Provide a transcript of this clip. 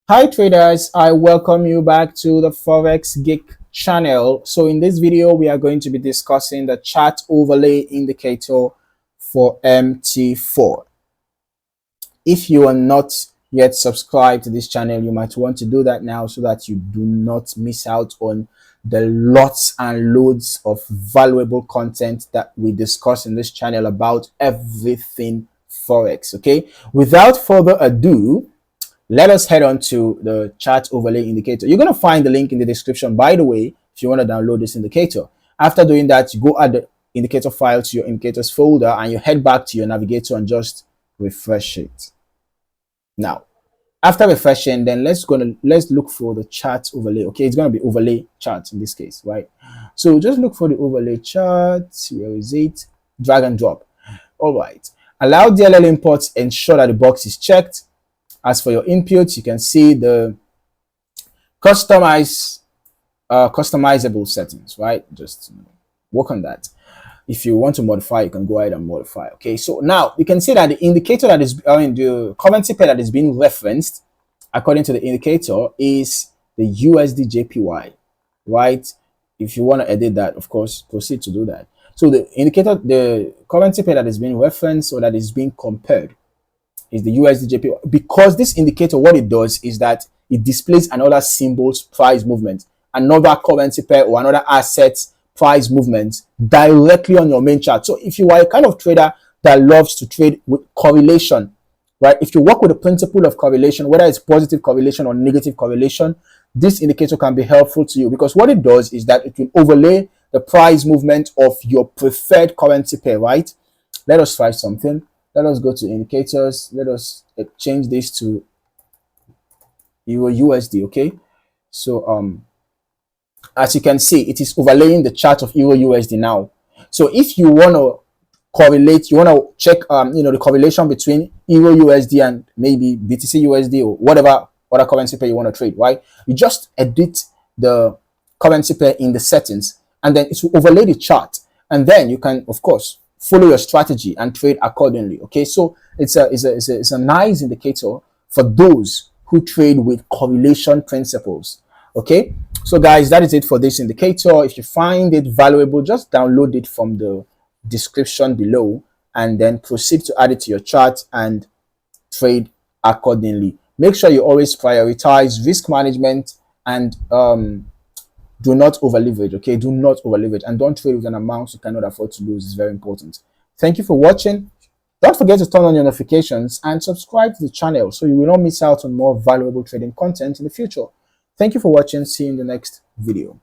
Hi traders, I welcome you back to the Forex Geek channel. So in this video, we are going to be discussing the chart overlay indicator for MT4. If you are not yet subscribed to this channel, you might want to do that now so that you do not miss out on the lots and loads of valuable content that we discuss in this channel about everything Forex. Okay, without further ado, let us head on to the chart overlay indicator. You're going to find the link in the description, by the way, if you want to download this indicator. After doing that, you go add the indicator file to your indicators folder and you head back to your navigator and just refresh it. Now, after refreshing, then let's look for the chart overlay. Okay, it's going to be overlay chart in this case, right? So just look for the overlay chart. Where is it? Drag and drop. All right. Allow DLL imports. Ensure that the box is checked. As for your inputs, you can see the customizable settings, right? Just work on that. If you want to modify, you can go ahead and modify. Okay, so now you can see that the indicator that is, the currency pair that is being referenced according to the indicator is the USD JPY, right? If you want to edit that, of course, proceed to do that. So the indicator, the currency pair that is being referenced or that is being compared is the USD JPY, because this indicator, what it does is that it displays another symbol's price movement, another currency pair or another asset's price movement directly on your main chart. So if you are a kind of trader that loves to trade with correlation, right? If you work with the principle of correlation, whether it's positive correlation or negative correlation, this indicator can be helpful to you, because what it does is that it will overlay the price movement of your preferred currency pair, right? Let us try something. Let us go to indicators. Let us change this to Euro USD. Okay, so as you can see, it is overlaying the chart of Euro USD now. So if you want to correlate, you want to check the correlation between Euro USD and maybe BTC USD or whatever other currency pair you want to trade, right? You just edit the currency pair in the settings and then it will overlay the chart, and then you can, of course, follow your strategy and trade accordingly. Okay, so it's a nice indicator for those who trade with correlation principles. Okay, so guys, that is it for this indicator. If you find it valuable, just download it from the description below and then proceed to add it to your chart and trade accordingly. Make sure you always prioritize risk management and do not over leverage. Okay, do not over leverage, and don't trade with an amount you cannot afford to lose. It's very important. Thank you for watching. Don't forget to turn on your notifications and subscribe to the channel so you will not miss out on more valuable trading content in the future. Thank you for watching. See you in the next video.